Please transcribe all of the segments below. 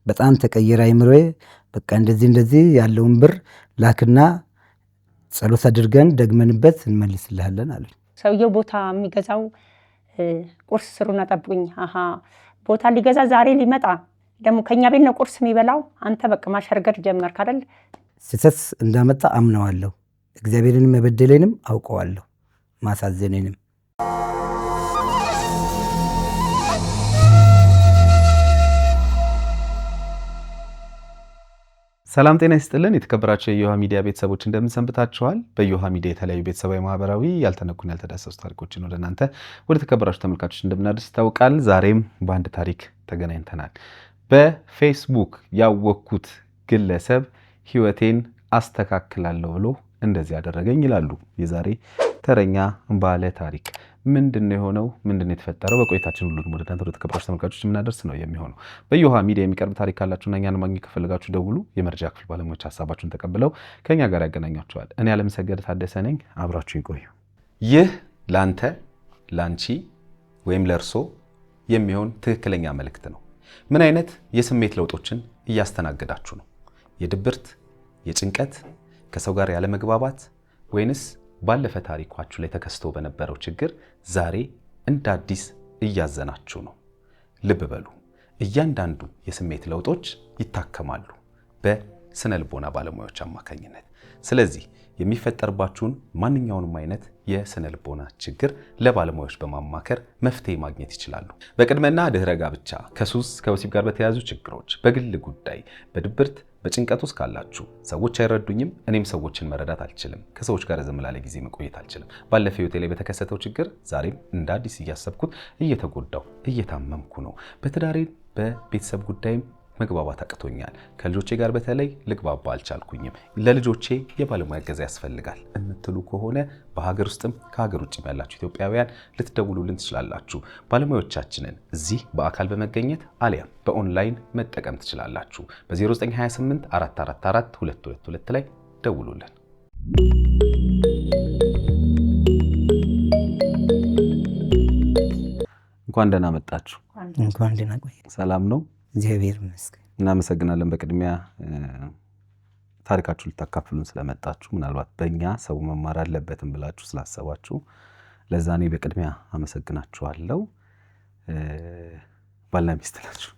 በጣም ተቀየረ አይምሮዬ። በቃ እንደዚህ ያለውን ብር ላክና ጸሎት አድርገን ደግመንበት እንመልስልሃለን አሉኝ። ሰውየው ቦታ የሚገዛው ቁርስ ስሩና ጠብቁኝ። ቦታ ሊገዛ ዛሬ ሊመጣ ደግሞ ከኛ ቤት ነው ቁርስ የሚበላው። አንተ በቃ ማሸርገድ ጀመርክ አይደል? ስህተት እንዳመጣ አምነዋለሁ። እግዚአብሔርንም መበደሌንም አውቀዋለሁ፣ ማሳዘኔንም። ሰላም ጤና ይስጥልን። የተከበራችሁ የዮሃ ሚዲያ ቤተሰቦች እንደምን ሰንብታችኋል? በዮሃ ሚዲያ የተለያዩ ቤተሰባዊ፣ ማህበራዊ ያልተነኩን ያልተዳሰሱ ታሪኮችን ወደ እናንተ ወደ ተከበራችሁ ተመልካቾች እንደምናደርስ ይታወቃል። ዛሬም በአንድ ታሪክ ተገናኝተናል። በፌስቡክ ያወቅኩት ግለሰብ ህይወቴን አስተካክላለሁ ብሎ እንደዚህ ያደረገኝ ይላሉ የዛሬ ተረኛ ባለ ታሪክ። ምንድነው የሆነው? ምንድነው የተፈጠረው? በቆይታችን ሁሉንም ወደ እናንተ ወደ ተከበራችሁ ተመልካቾች የምናደርስ ነው የሚሆነው። በዮሃ ሚዲያ የሚቀርብ ታሪክ ካላችሁና እኛን ማግኘት ከፈለጋችሁ ደውሉ። የመረጃ ክፍል ባለሙያዎች ሀሳባችሁን ተቀብለው ከኛ ጋር ያገናኛችኋል። እኔ አለምሰገድ ታደሰ ነኝ። አብራችሁ ይቆዩ። ይህ ላንተ፣ ላንቺ ወይም ለርሶ የሚሆን ትክክለኛ መልእክት ነው። ምን አይነት የስሜት ለውጦችን እያስተናገዳችሁ ነው? የድብርት፣ የጭንቀት፣ ከሰው ጋር ያለ መግባባት ወይንስ ባለፈ ታሪኳችሁ ላይ ተከስቶ በነበረው ችግር ዛሬ እንደ አዲስ እያዘናችሁ ነው? ልብ በሉ፣ እያንዳንዱ የስሜት ለውጦች ይታከማሉ በስነ ልቦና ባለሙያዎች አማካኝነት። ስለዚህ የሚፈጠርባችሁን ማንኛውንም አይነት የስነ ልቦና ችግር ለባለሙያዎች በማማከር መፍትሄ ማግኘት ይችላሉ። በቅድመና ድህረ ጋብቻ፣ ከሱስ ከወሲብ ጋር በተያያዙ ችግሮች፣ በግል ጉዳይ፣ በድብርት በጭንቀት ውስጥ ካላችሁ፣ ሰዎች አይረዱኝም፣ እኔም ሰዎችን መረዳት አልችልም፣ ከሰዎች ጋር ዝም ላለ ጊዜ መቆየት አልችልም፣ ባለፈው ህይወቴ ላይ በተከሰተው ችግር ዛሬም እንደ አዲስ እያሰብኩት እየተጎዳው እየታመምኩ ነው፣ በትዳሬ በቤተሰብ ጉዳይም መግባባት አቅቶኛል፣ ከልጆቼ ጋር በተለይ ልግባባ አልቻልኩኝም፣ ለልጆቼ የባለሙያ እገዛ ያስፈልጋል የምትሉ ከሆነ በሀገር ውስጥም ከሀገር ውጭም ያላችሁ ኢትዮጵያውያን ልትደውሉልን ትችላላችሁ። ባለሙያዎቻችንን እዚህ በአካል በመገኘት አሊያም በኦንላይን መጠቀም ትችላላችሁ። በ0928 444 222 ላይ ደውሉልን። እንኳን ደህና መጣችሁ። እንኳን ደህና ቆይ። ሰላም ነው? እግዚአብሔር ይመስገን። እናመሰግናለን። በቅድሚያ ታሪካችሁ ልታካፍሉን ስለመጣችሁ፣ ምናልባት በእኛ ሰው መማር አለበትም ብላችሁ ስላሰባችሁ ለዛ እኔ በቅድሚያ አመሰግናችኋለሁ። ባልና ሚስት ናችሁ?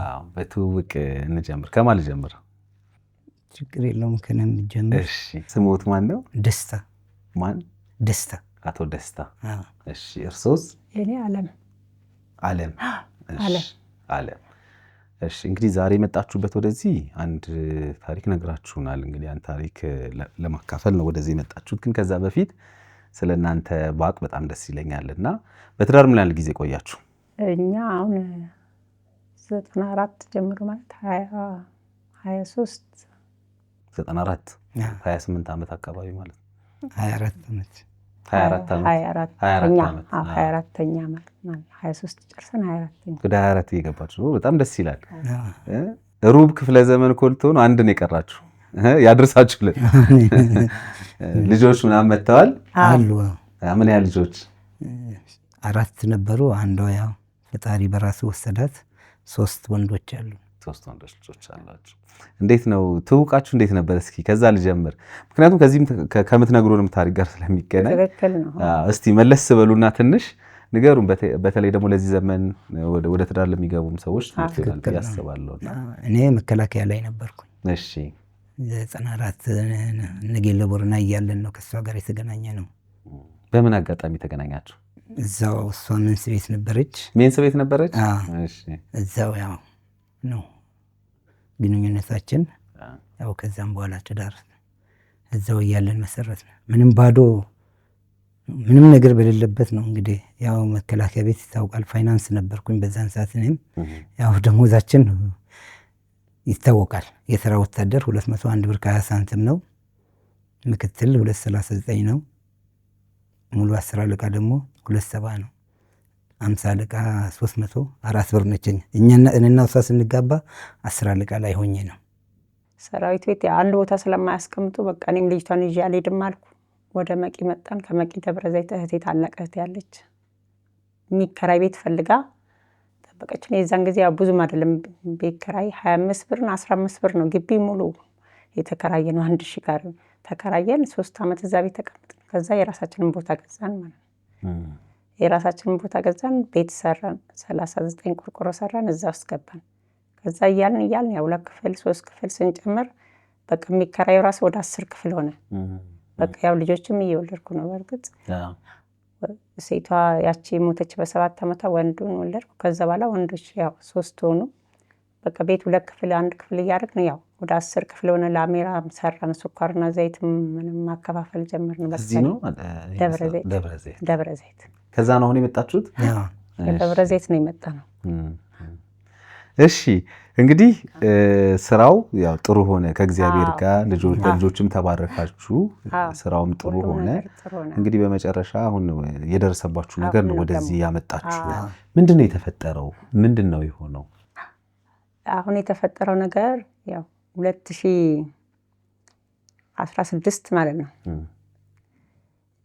አዎ። በትውውቅ እንጀምር። ከማን ልጀምር? ችግር የለውም ከነም ጀምር። እሺ። ስሞት ማን ነው? ደስታ። ማን? ደስታ። አቶ ደስታ። እሺ። እርሶስ? እኔ አለም። አለም። አለም። አለም። እሺ። እንግዲህ ዛሬ የመጣችሁበት ወደዚህ አንድ ታሪክ ነግራችሁናል። እንግዲህ ያን ታሪክ ለማካፈል ነው ወደዚህ የመጣችሁት። ግን ከዛ በፊት ስለናንተ ባቅ በጣም ደስ ይለኛልና በትዳር ምን ያህል ጊዜ ቆያችሁ? እኛ አሁን 94 ጀምሮ ማለት 23 94 28 ዓመት አካባቢ ማለት 24 ዓመት 24ኛ ማለት 23 ጨርሰን 24ኛ ወደ 24 እየገባችሁ ነው። በጣም ደስ ይላል። ሩብ ክፍለ ዘመን ኮልቶ ነው አንድ ነው የቀራችሁ። ያድርሳችሁልን። ልጆች ምናምን መጥተዋል አሉ። ምን ያህል ልጆች? 4 ነበሩ። አንዷ ያው ፈጣሪ በራሱ ወሰዳት። 3 ወንዶች አሉ። 3 ወንዶች ልጆች አላችሁ። እንዴት ነው ትውቃችሁ? እንዴት ነበር? እስኪ ከዛ ልጀምር፣ ምክንያቱም ከዚህም ከምትነግሩንም ታሪክ ጋር ስለሚገናኝ። እስቲ መለስ በሉና ትንሽ ንገሩን። በተለይ ደግሞ ለዚህ ዘመን ወደ ትዳር ለሚገቡም ሰዎች ያስባለሁ። እኔ መከላከያ ላይ ነበርኩኝ። እሺ። 94 ነገሌ ቦረና እያለን ነው ከሷ ጋር የተገናኘ ነው። በምን አጋጣሚ ተገናኛችሁ? እዛው እሷ ሜንስ ቤት ነበረች። ሜንስ ቤት ነበረች? እሺ። እዛው ያው ነው ግንኙነታችን። ያው ከዛም በኋላ ትዳር እዛው እያለን መሰረት ነው። ምንም ባዶ ምንም ነገር በሌለበት ነው እንግዲህ ያው መከላከያ ቤት ይታወቃል። ፋይናንስ ነበርኩኝ በዛን ሰዓት። እኔም ያው ደሞዛችን ይታወቃል። የተራ ወታደር 201 ብር ከ20 ሳንቲም ነው። ምክትል 239 ነው። ሙሉ 10 አለቃ ደግሞ 270 ነው። 50 አለቃ 304 ብር ነች። እኔና እሷ ስንጋባ 10 አለቃ ላይ ሆኜ ነው። ሰራዊት ቤት አንድ ቦታ ስለማያስቀምጡ በቃ እኔም ልጅቷን ይዤ አልሄድም አልኩ። ወደ መቂ መጣን። ከመቂ ደብረ ዘይት እህቴ ታላቅ እህቴ ያለች የሚከራይ ቤት ፈልጋ ጠበቀችን። የዛን ጊዜ ያው ብዙም አይደለም ቤት ኪራይ 25 ብር እና 15 ብር ነው። ግቢ ሙሉ የተከራየ ነው። 1000 ካሬ ተከራየን። 3 ዓመት እዛ ቤት ተቀምጠን ከዛ የራሳችንን ቦታ ገዛን ማለት ነው። የራሳችንን ቦታ ገዛን፣ ቤት ሰራን፣ 39 ቆርቆሮ ሰራን፣ እዛ ውስጥ ገባን። ከዛ እያልን ያው 2 ክፍል 3 ክፍል ስንጨምር በቃ የሚከራየው ራሱ ወደ 10 ክፍል ሆነ። በቃ ያው ልጆችም እየወለድኩ ነው። በርግጥ ሴቷ ያቺ ሞተች በ7 ዓመቷ፣ ወንዱን ወለድኩ። ከዛ በኋላ ወንዶች ያው 3 ሆኑ። በቃ ቤት 2 ክፍል 1 ክፍል እያደረግን ያው ወደ 10 ክፍል ሆነ። ላሜራ ሰራን፣ ስኳርና ዘይትም ምንም ማከፋፈል ጀመርን። እዚህ ነው ደብረ ዘይት። ከዛ ነው አሁን የመጣችሁት? ደብረ ዘይት ነው የመጣ ነው። እሺ እንግዲህ ስራው ያው ጥሩ ሆነ ከእግዚአብሔር ጋር ልጆችም ተባረካችሁ፣ ስራውም ጥሩ ሆነ። እንግዲህ በመጨረሻ አሁን የደረሰባችሁ ነገር ነው ወደዚህ ያመጣችሁ። ምንድነው የተፈጠረው? ምንድነው የሆነው? አሁን የተፈጠረው ነገር ያው 2016 ማለት ነው።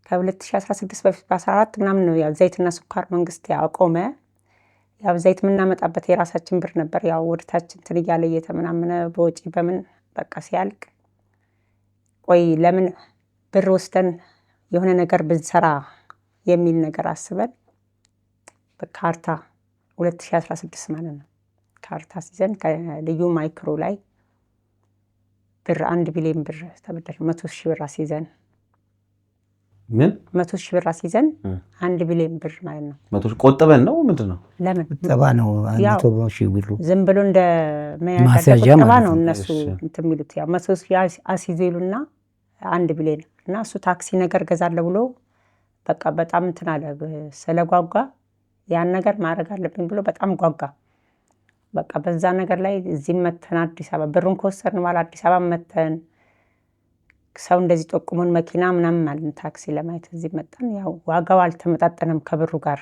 ከ2016 በፊት በ14 ምናምን ነው ያው ዘይትና ስኳር መንግስት ያቆመ። ያው ዘይት የምናመጣበት የራሳችን ብር ነበር። ያው ወደታችን እንትን እያለ እየተመናመነ በወጪ በምን በቃ ሲያልቅ፣ ቆይ ለምን ብር ወስደን የሆነ ነገር ብንሰራ የሚል ነገር አስበን በካርታ 2016 ማለት ነው ካርታ ሲዘን ከልዩ ማይክሮ ላይ ብር 1 ቢሊዮን ብር ተበደር 100,000 ብር አስይዘን ምን 100,000 ብር አስይዘን 1 ቢሊዮን ብር ማለት ነው። 100,000 ቆጥበን ነው ምንድነው? ለምን ቁጠባ ነው? 100,000 ብሩ ዝም ብሎ እንደ ማስያዣ ቁጠባ ነው ነው። እነሱ እንትን የሚሉት። ያው 100,000 አስይዙ ይሉና 1 ቢሊዮን እና እሱ ታክሲ ነገር ገዛለሁ ብሎ በቃ በጣም እንትን አለ። ስለጓጓ ያን ነገር ማድረግ አለብኝ ብሎ በጣም ጓጓ። በቃ በዛ ነገር ላይ እዚህ መተን አዲስ አበባ ብሩን ከወሰድን በኋላ አዲስ አበባ መተን ሰው እንደዚህ ጠቁመን መኪና ምናምን ማለት ታክሲ ለማየት እዚህ መጣን። ያው ዋጋው አልተመጣጠነም ከብሩ ጋር።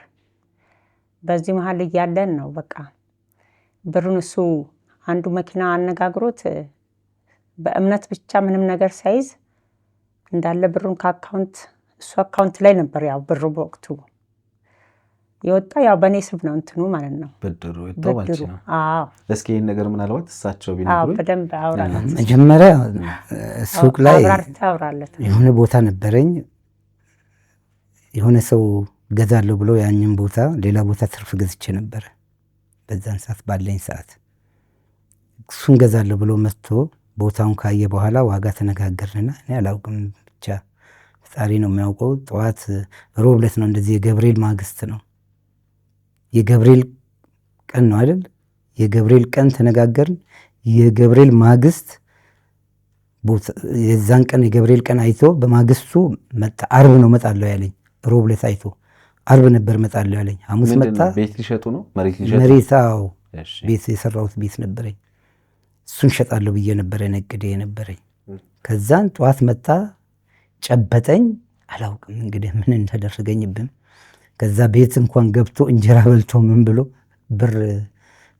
በዚህ መሀል እያለን ነው በቃ ብሩን እሱ አንዱ መኪና አነጋግሮት በእምነት ብቻ ምንም ነገር ሳይዝ እንዳለ ብሩን ከአካውንት እሱ አካውንት ላይ ነበር ያው ብሩ በወቅቱ የወጣ ያው በኔ ስም ነው እንትኑ ማለት ነው ብድሩ የተባልች ነው። አዎ እስኪ ይሄን ነገር ምናልባት እሳቸው ቢነግሩኝ። በደንብ አውራለት። መጀመሪያ ሱቅ ላይ አውራለት የሆነ ቦታ ነበረኝ። የሆነ ሰው ገዛለሁ ብሎ ያንን ቦታ ሌላ ቦታ ትርፍ ገዝቼ ነበረ በዛን ሰዓት ባለኝ ሰዓት። እሱን ገዛለሁ ብሎ መጥቶ ቦታውን ካየ በኋላ ዋጋ ተነጋገርንና እኔ አላውቅም ብቻ ፈጣሪ ነው የሚያውቀው። ጠዋት ሮብ ዕለት ነው እንደዚህ የገብርኤል ማግስት ነው። የገብርኤል ቀን ነው አይደል? የገብርኤል ቀን ተነጋገርን። የገብርኤል ማግስት የዛን ቀን የገብርኤል ቀን አይቶ በማግስቱ መጣ። አርብ ነው መጣለሁ ያለኝ። ሮብ ዕለት አይቶ አርብ ነበር መጣለሁ ያለኝ። ሐሙስ መጣ። ቤት ሊሸጡ ነው? መሬት ሊሸጡ? መሬት አዎ፣ ቤት የሰራሁት ቤት ነበረኝ። እሱን ሸጣለሁ ብዬ ነበረ ነግዴ የነበረኝ። ከዛን ጠዋት መጣ፣ ጨበጠኝ። አላውቅም እንግዲህ ምን እንዳደረገኝብን። ከዛ ቤት እንኳን ገብቶ እንጀራ በልቶ ምን ብሎ ብር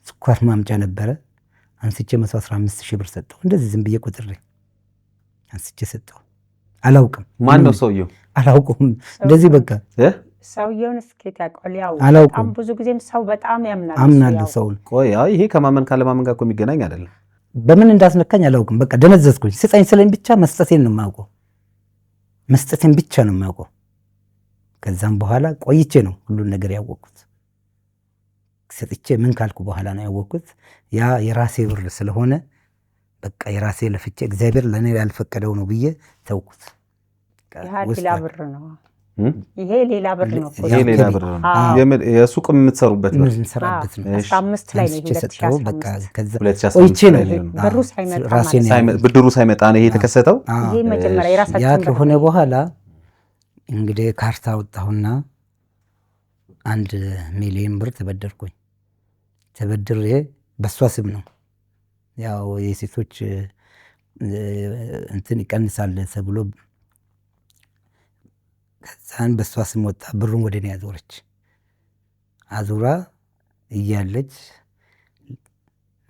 ስኳር ማምጫ ነበረ አንስቼ 115,000 ብር ሰጠው። እንደዚህ ዝም ብዬ ቁጥሬ አንስቼ ሰጠው። አላውቅም ማን ነው ሰውየው? አላውቅም። እንደዚህ በቃ ሰውየውን እስኬት ያውቀዋል። ያው አላውቅም። በጣም ብዙ ጊዜም ሰው በጣም ያምናል። አምናለሁ ሰውን። ቆይ ይሄ ከማመን ካለማመን ጋር እኮ የሚገናኝ አይደለም። በምን እንዳስነካኝ አላውቅም። በቃ ደነዘዝኩኝ። ስጠኝ ስለኝ ብቻ መስጠቴን ነው የማውቀው። መስጠቴን ብቻ ነው የማውቀው። ከዛም በኋላ ቆይቼ ነው ሁሉን ነገር ያወቅኩት። ሰጥቼ ምን ካልኩ በኋላ ነው ያወቅኩት። ያ የራሴ ብር ስለሆነ በቃ የራሴ ለፍቼ እግዚአብሔር ለእኔ ያልፈቀደው ነው ብዬ ተውኩት። ሌላ ብር ነው ይሄ፣ ሌላ ብር ነው። ይሄ ሌላ ብር ነው። የሱቅ የምትሰሩበት ብር የምንሰራበት ነው። 15 ላይ ነው። ሰጠው በቃ ከዛ 2015 ቆይቼ ነው ብሩ ሳይመጣ ራሴን ብድሩ ሳይመጣ ነው ይሄ የተከሰተው። ይሄ መጀመሪያ ያ የራሳችን ብር ከሆነ በኋላ እንግዲህ ካርታ ወጣሁና 1 ሚሊዮን ብር ተበደርኩኝ። ተበድሬ በሷ ስም ነው ያው የሴቶች እንትን ይቀንሳል ተብሎ ከዛን በሷ ስም ወጣ። ብሩን ወደ እኔ አዞረች። አዙራ እያለች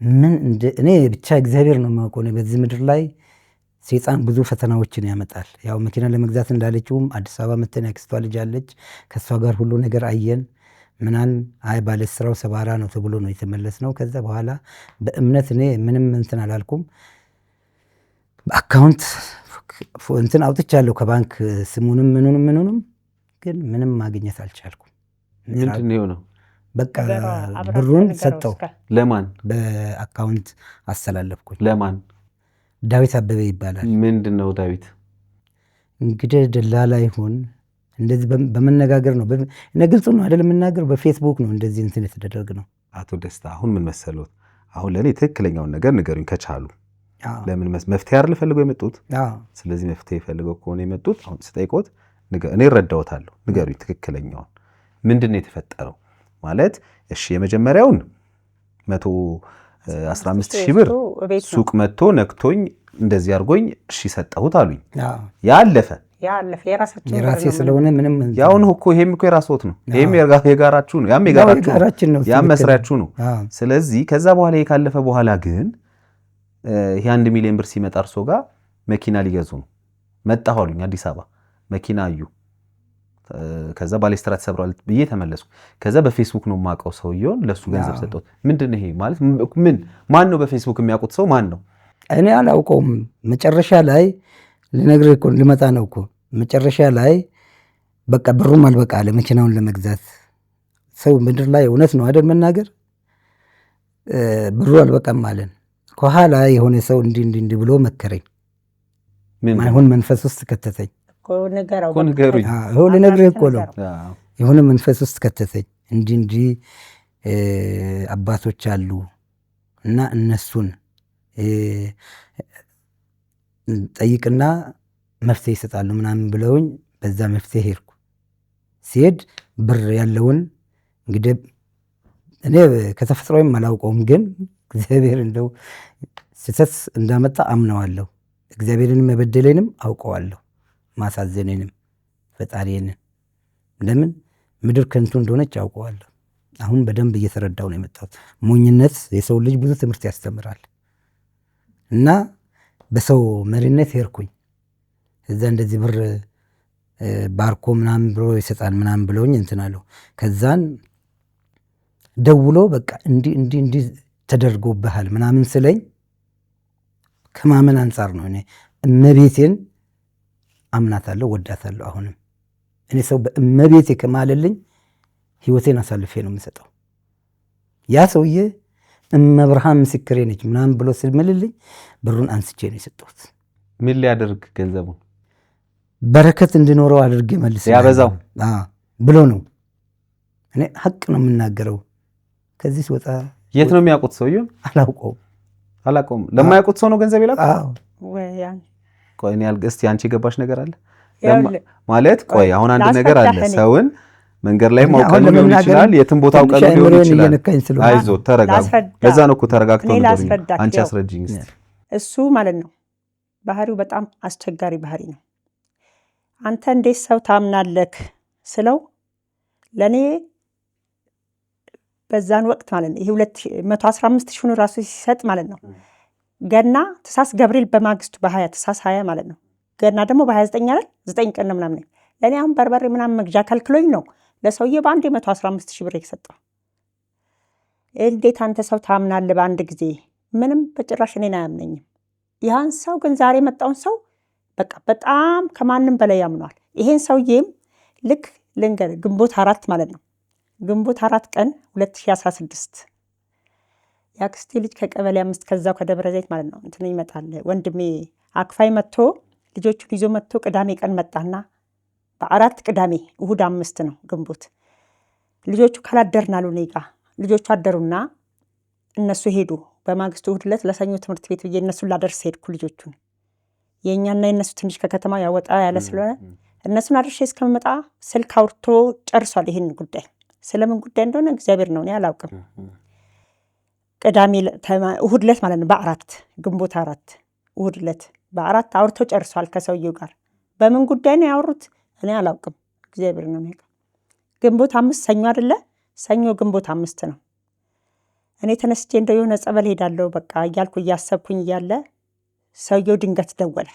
ምን እኔ ብቻ እግዚአብሔር ነው የማውቀው። እኔ በዚህ ምድር ላይ ሰይጣን ብዙ ፈተናዎችን ያመጣል። ያው መኪና ለመግዛት እንዳለችውም አዲስ አበባ መተን ያክስቷ ልጅ አለች። ከእሷ ጋር ሁሉ ነገር አየን። ምናን አይ ባለ ስራው ሰባራ ነው ተብሎ ነው የተመለስ ነው። ከዛ በኋላ በእምነት እኔ ምንም እንትን አላልኩም። በአካውንት እንትን አውጥቻለሁ ከባንክ ስሙንም ምኑንም ግን ምንም ማግኘት አልቻልኩም። ምንድን ነው የሆነው? በቃ ብሩን ሰጠው። ለማን? በአካውንት አስተላለፍኩኝ። ለማን? ዳዊት አበበ ይባላል። ምንድን ነው ዳዊት? እንግዲህ ደላላ ይሁን እንደዚህ በመነጋገር ነው። ግልጽ ነው አይደል የምናገር። በፌስቡክ ነው እንደዚህ እንትን የተደረገ ነው። አቶ ደስታ አሁን ምን መሰሎት፣ አሁን ለእኔ ትክክለኛውን ነገር ንገሩኝ ከቻሉ። ለምን መፍትሄ አይደል ፈልገው የመጡት? ስለዚህ መፍትሄ ፈልገው ከሆነ የመጡት አሁን ስጠይቆት እኔ እረዳዎታለሁ። ንገሩኝ ትክክለኛውን። ምንድን ነው የተፈጠረው? ማለት እሺ የመጀመሪያውን 115,000 ብር ሱቅ መጥቶ ነክቶኝ እንደዚህ አድርጎኝ እሺ ሰጠሁት አሉኝ። ያለፈ የራሴ ስለሆነ ምንም ያውን እኮ ይሄም እኮ የራስዎት ነው። ይሄም የጋራችሁ ነው። ያም የጋራችሁ ነው። ያም መስሪያችሁ ነው። ስለዚህ ከዛ በኋላ ካለፈ በኋላ ግን ይሄ 1 ሚሊዮን ብር ሲመጣ እርሶ ጋር መኪና ሊገዙ ነው መጣሁ አሉኝ። አዲስ አበባ መኪና አዩ። ከዛ ባሌስትራ ተሰብሯል ብዬ ተመለስኩ። ከዛ በፌስቡክ ነው የማውቀው ሰውየውን፣ ለሱ ገንዘብ ሰጠሁት። ምንድን ነው ይሄ ማለት? ማን ነው በፌስቡክ የሚያውቁት ሰው ማን ነው? እኔ አላውቀውም። መጨረሻ ላይ ልነግርህ እኮ ልመጣ ነው እኮ። መጨረሻ ላይ በቃ ብሩም አልበቃ አለ መኪናውን ለመግዛት። ሰው ምድር ላይ እውነት ነው አይደል መናገር። ብሩ አልበቃም አለን። ከኋላ የሆነ ሰው እንዲህ ብሎ መከረኝ። ማይሆን መንፈስ ውስጥ ከተተኝ። ልነግርህ እኮ ነው። የሆነ መንፈስ ውስጥ ከተተኝ። እንዲህ አባቶች አሉ እና እነሱን ጠይቅና መፍትሄ ይሰጣሉ ምናምን ብለውኝ በዛ መፍትሄ ሄድኩ። ሲሄድ ብር ያለውን እንግዲህ እኔ ከተፈጥሮም አላውቀውም፣ ግን እግዚአብሔር እንደው ስህተት እንዳመጣ አምነዋለሁ። እግዚአብሔርንም መበደሌንም አውቀዋለሁ፣ ማሳዘኔንም ፈጣሪዬንም። ለምን ምድር ከንቱ እንደሆነች አውቀዋለሁ። አሁን በደንብ እየተረዳው ነው የመጣሁት። ሞኝነት የሰው ልጅ ብዙ ትምህርት ያስተምራል። እና በሰው መሪነት ሄድኩኝ። እዛ እንደዚህ ብር ባርኮ ምናምን ብሎ ይሰጣል ምናምን ብለውኝ እንትን አለው። ከዛን ደውሎ በቃ እንዲህ ተደርጎብሃል ምናምን ስለኝ ከማመን አንጻር ነው። እኔ እመቤቴን አምናታለሁ፣ ወዳታለሁ። አሁንም እኔ ሰው በእመቤቴ ከማለልኝ ህይወቴን አሳልፌ ነው የምሰጠው። ያ ሰውዬ እመብርሃን ምስክሬ ነች ምናምን ብሎ ስልምልልኝ ብሩን አንስቼ ነው የሰጠሁት። ምን ሊያደርግ ገንዘቡን? በረከት እንዲኖረው አድርጌ መልስ ያበዛው ብሎ ነው። እኔ ሀቅ ነው የምናገረው። ከዚህ ሲወጣ የት ነው የሚያውቁት ሰውዬውን? አላውቀውም። ለማያውቁት ሰው ነው ገንዘብ ይላል። ቆይ እኔ እስቲ አንቺ የገባሽ ነገር አለ ማለት? ቆይ አሁን አንድ ነገር አለ። ሰውን መንገድ ላይ ማውቀው ሊሆን ይችላል፣ የትም ቦታ አውቀው ሊሆን ይችላል። አይዞህ ተረጋጋ። ለዛ ነው እኮ ተረጋግተው ነው። አንቺ አስረጅኝ እስቲ። እሱ ማለት ነው ባህሪው በጣም አስቸጋሪ ባህሪ ነው። አንተ እንዴት ሰው ታምናለክ ስለው ለኔ በዛን ወቅት ማለት ነው ይሄ 115,000 ራሱ ሲሰጥ ማለት ነው ገና ተሳስ ገብርኤል በማግስቱ በ20 ተሳስ 20 ማለት ነው። ገና ደግሞ በ29 አይደል 9 ቀን ምናምን ለኔ አሁን በርበሬ ምናምን መግዣ ከልክሎኝ ነው ለሰውዬ በአንድ 115,000 ብር የሰጠው። እንዴት አንተ ሰው ታምናለህ በአንድ ጊዜ? ምንም በጭራሽ እኔን አያምነኝም። ያን ሰው ግን ዛሬ መጣውን ሰው በቃ በጣም ከማንም በላይ ያምኗል። ይሄን ሰውዬም ልክ ልንገር ግንቦት 4 ማለት ነው ግንቦት 4 ቀን 2016 ያክስቴ ልጅ ከቀበሌ 5 ከዛው ከደብረ ዘይት ማለት ነው እንትን ይመጣል ወንድሜ አክፋይ መጥቶ ልጆቹን ይዞ መጥቶ ቅዳሜ ቀን መጣና በ4 ቅዳሜ እሁድ 5 ነው ግንቦት። ልጆቹ ካላደርናሉ እኔ ጋ ልጆቹ አደሩና እነሱ ሄዱ። በማግስቱ እሁድ ዕለት ለሰኞ ትምህርት ቤት ብዬ እነሱን ላደርስ ሄድኩ። ልጆቹን የእኛና የእነሱ ትንሽ ከከተማ ያወጣ ያለ ስለሆነ እነሱን አድርሼ እስከመጣ ስልክ አውርቶ ጨርሷል። ይህን ጉዳይ ስለምን ጉዳይ እንደሆነ እግዚአብሔር ነው፣ እኔ አላውቅም። ቅዳሜ እሁድ ዕለት ማለት ነው በ4 ግንቦት 4 እሁድ ዕለት በ4 አውርቶ ጨርሷል ከሰውየው ጋር። በምን ጉዳይ ነው ያወሩት እኔ አላውቅም፣ እግዚአብሔር ነው የሚያውቀው። ግንቦት 5 ሰኞ አይደለ? ሰኞ ግንቦት 5 ነው። እኔ ተነስቼ እንደው የሆነ ጸበል ሄዳለሁ በቃ እያልኩ እያሰብኩኝ እያለ ሰውየው ድንገት ደወለ።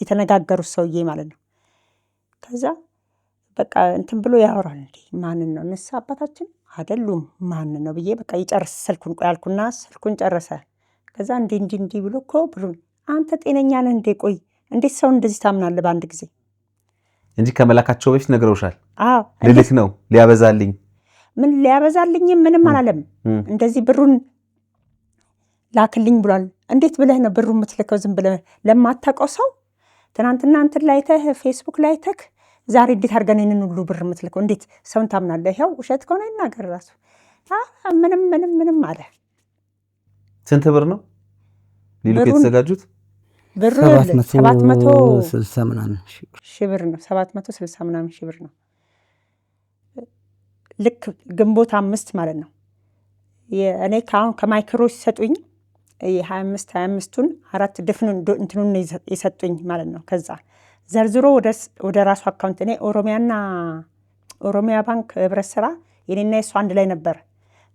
የተነጋገሩት ሰውዬ ማለት ነው። ከዛ በቃ እንትን ብሎ ያወራል። እንዴ ማንን ነው ንስሐ አባታችን አይደሉም ማንን ነው ብዬ በቃ ይጨርስ ስልኩን ቆይ አልኩና ስልኩን ጨረሰ። ከዛ እንዲህ ብሎ እኮ ብሩን አንተ ጤነኛ ነህ እንዴ? ቆይ እንዴት ሰው እንደዚህ ታምናለህ በአንድ ጊዜ እንጂ ከመላካቸው በፊት ነግረውሻል? አዎ ልልክ ነው ሊያበዛልኝ ምን ሊያበዛልኝ ምንም አላለም። እንደዚህ ብሩን ላክልኝ ብሏል። እንዴት ብለህ ነው ብሩን የምትልከው? ዝም ብለህ ለማታውቀው ሰው ትናንትና እንትን ላይተህ ፌስቡክ ላይተህ ዛሬ እንዴት አድርገን ይህንን ሁሉ ብር የምትልከው? እንዴት ሰውን ታምናለህ? ይኸው ውሸት ከሆነ ይናገር ራሱ። ምንም አለ። ስንት ብር ነው ሊልኩ የተዘጋጁት? ብሩ 760 ምናምን ሺህ ብር ነው። 760 ምናምን ሺህ ብር ነው። ልክ ግንቦት 5 ማለት ነው። እኔ ከአሁን ከማይክሮ ሲሰጡኝ 25ቱን 4 ድፍኑን እንትኑን የሰጡኝ ማለት ነው። ከዛ ዘርዝሮ ወደ ራሱ አካውንት እኔ ኦሮሚያ ባንክ ህብረት ስራ የኔና የሱ አንድ ላይ ነበር።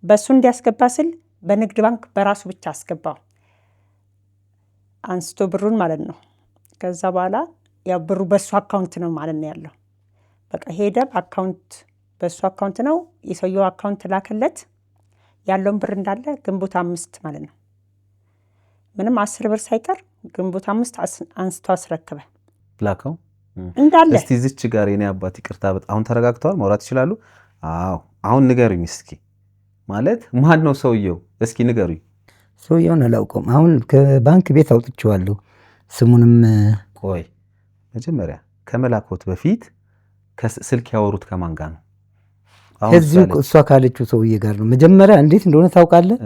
በሱ እንዲያስገባ ስል በንግድ ባንክ በራሱ ብቻ አስገባው አንስቶ ብሩን ማለት ነው። ከዛ በኋላ ያው ብሩ በሱ አካውንት ነው ማለት ነው ያለው። በቃ ሄደ አካውንት በሱ አካውንት ነው የሰውየው አካውንት ላከለት ያለውን ብር እንዳለ ግንቦት 5 ማለት ነው። ምንም 10 ብር ሳይቀር ግንቦት 5 አንስቶ አስረከበ ላከው እንዳለ። እስቲ እዚች ጋር የኔ አባት ይቅርታ፣ አሁን ተረጋግተዋል? ማውራት ይችላሉ? አዎ አሁን ንገሩኝ እስኪ። ማለት ማን ነው ሰውየው? እስኪ ንገሩኝ። ሰውየውን አላውቀውም። አሁን ከባንክ ቤት አውጥቼዋለሁ ስሙንም። ቆይ መጀመሪያ ከመላኮት በፊት ስልክ ያወሩት ከማን ጋር ነው? ከዚሁ እሷ ካለችው ሰውዬ ጋር ነው። መጀመሪያ እንዴት እንደሆነ ታውቃለህ?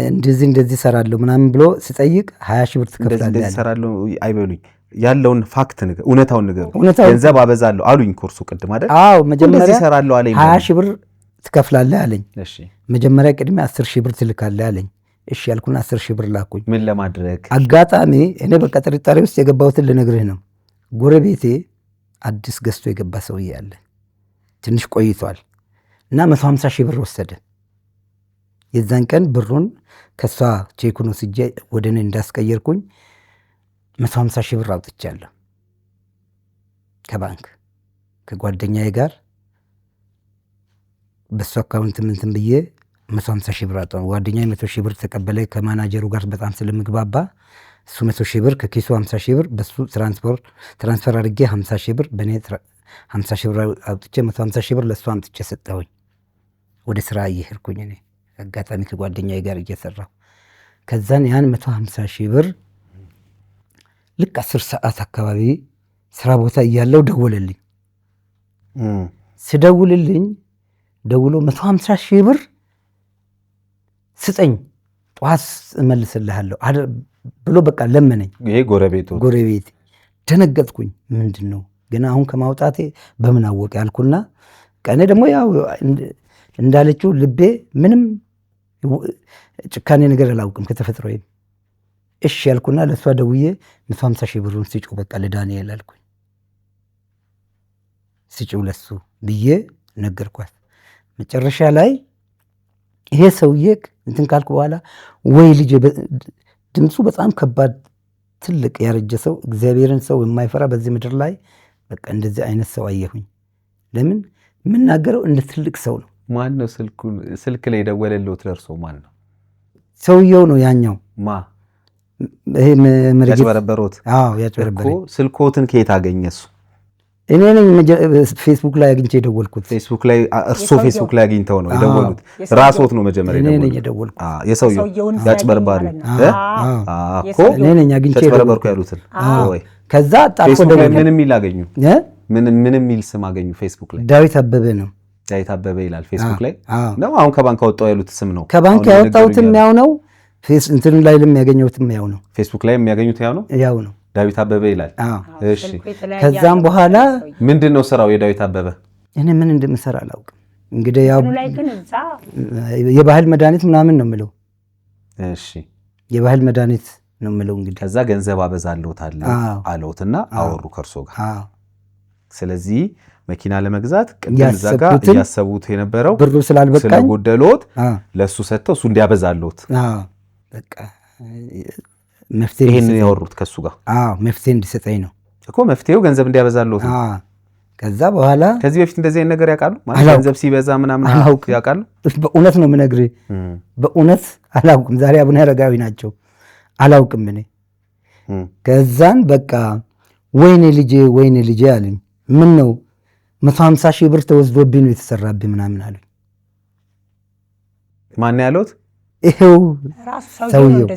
እንደዚህ ሰራለሁ ምናምን ብሎ ስጠይቅ 20 ሺህ ብር ትከፍላለህ። እንደዚህ ሰራለሁ አይበሉኝ፣ ያለውን ፋክት ንገር፣ እውነታውን ንገር። ገንዘብ አበዛለሁ አሉኝ ኮርሱ ቅድም አይደል? አዎ መጀመሪያ ሰራለሁ አለኝ። 20 ሺህ ብር ትከፍላለህ አለኝ። እሺ መጀመሪያ ቅድሜ 10 ሺህ ብር ትልካለህ አለኝ። እሺ ያልኩና 10 ሺህ ብር ላኩኝ። ምን ለማድረግ? አጋጣሚ እኔ በቃ ጥርጣሬ ውስጥ የገባሁትን ልነግርህ ነው። ጎረቤቴ አዲስ ገዝቶ የገባ ሰውዬ አለ፣ ትንሽ ቆይቷል እና 150 ሺህ ብር ወሰደ። የዛን ቀን ብሩን ከሷ ቼኩን ወስጄ ወደ እኔ እንዳስቀየርኩኝ 150 ሺህ ብር አውጥቻለሁ ከባንክ ከጓደኛዬ ጋር በሱ አካውንት ምንትን ብዬ 150 ሺህ ብር አጣሁ። ጓደኛዬ 100 ሺህ ብር ተቀበለ። ከማናጀሩ ጋር በጣም ስለምግባባ እሱ 100 ሺህ ብር ከኪሱ 50 ሺህ ብር በሱ ትራንስፈር አድርጌ 50 ሺህ ብር በእኔ 50 ሺህ ብር አውጥቼ 150 ሺህ ብር ለእሱ አምጥቼ ሰጠሁኝ። ወደ ስራ እየሄድኩኝ እኔ አጋጣሚ ከጓደኛዬ ጋር እየሰራሁ ከዛን ያን 150 ሺህ ብር ልክ 10 ሰዓት አካባቢ ስራ ቦታ እያለው ደወለልኝ። ስደውልልኝ ደውሎ 150 ሺህ ብር ስጠኝ ጠዋት እመልስልሃለሁ ብሎ በቃ ለመነኝ። ይሄ ጎረቤት ደነገጥኩኝ። ምንድን ነው ግን አሁን ከማውጣቴ በምን አወቀ ያልኩና ቀኔ ደግሞ ያው እንዳለችው ልቤ ምንም ጭካኔ ነገር አላውቅም ከተፈጥሮዬ። እሺ ያልኩና ለእሷ ደውዬ 150 ሺህ ብሩን ስጪው በቃ ለዳንኤል አልኩኝ። ስጪው ለሱ ብዬ ነገርኳት። መጨረሻ ላይ ይሄ ሰውዬ እንትን ካልኩ በኋላ ወይ ልጅ ድምፁ በጣም ከባድ ትልቅ ያረጀ ሰው እግዚአብሔርን ሰው የማይፈራ በዚህ ምድር ላይ በቃ እንደዚህ አይነት ሰው አየሁኝ። ለምን የምናገረው እንደ ትልቅ ሰው ነው። ማን ነው ስልክ ላይ የደወለልዎት? ደርሶ ማን ነው? ሰውየው ነው ያኛው። ይሄ ያጭበረበሮት? አዎ ያጭበረበረ። ስልኮትን ከየት አገኘ እሱ? እኔ ነኝ ፌስቡክ ላይ አግኝቼ የደወልኩት። ፌስቡክ ላይ እርሶ ፌስቡክ ላይ አግኝተው ነው የደወሉት? ራስዎት ነው መጀመሪያ እኔ ነኝ የደወሉት? የደወልኩት። የሰውየው ያጭበርባሪ እኮ እኔ ነኝ አግኝቼ ያጭበረበርኩ ያሉትን። ወይ ከዛ ጣፎ ፌስቡክ ላይ ደወለ። ምን የሚል አገኙ? ምን የሚል ስም አገኙ ፌስቡክ ላይ? ዳዊት አበበ ነው። ዳዊት አበበ ይላል ፌስቡክ ላይ ነው። አሁን ከባንክ አወጣው ያሉት ስም ነው? ከባንክ ያወጣሁትም ያው ነው። እንትን ላይ የሚያገኘሁትም ያው ነው። ፌስቡክ ላይ የሚያገኙት ያው ነው። ዳዊት አበበ ይላል። እሺ ከዛም በኋላ ምንድን ነው ስራው የዳዊት አበበ? እኔ ምን እንደምሰራ አላውቅም። እንግዲህ ያው የባህል መድኃኒት ምናምን ነው የምለው። እሺ የባህል መድኃኒት ነው የምለው። እንግዲህ ከዛ ገንዘብ አበዛለሁታል አለውትና አወሩ ከእርሶ ጋር። ስለዚህ መኪና ለመግዛት ቅድም እዛ ጋር እያሰቡት የነበረው ብሩ ስላልበቃኝ ስለጎደሎት ለእሱ ሰጥተው እሱ እንዲያበዛልዎት በቃ መፍትሄ ይሄን ያወሩት ከሱ ጋር። መፍትሄ እንዲሰጠኝ ነው እኮ። መፍትሄው ገንዘብ እንዲያበዛልዎት ነው። ከዛ በኋላ ከዚህ በፊት እንደዚህ አይነት ነገር ያውቃሉ? ማለት ገንዘብ ሲበዛ ምናምን ያውቃሉ? በእውነት ነው የምነግርህ፣ በእውነት አላውቅም። ዛሬ አቡነ አረጋዊ ናቸው። አላውቅም እኔ። ከዛን በቃ ወይኔ ልጄ አሉኝ። ምን ነው 150 ሺህ ብር ተወስዶብኝ ነው የተሰራብኝ ምናምን አሉኝ። ማን ያሉት? ይሄው ሰውየው።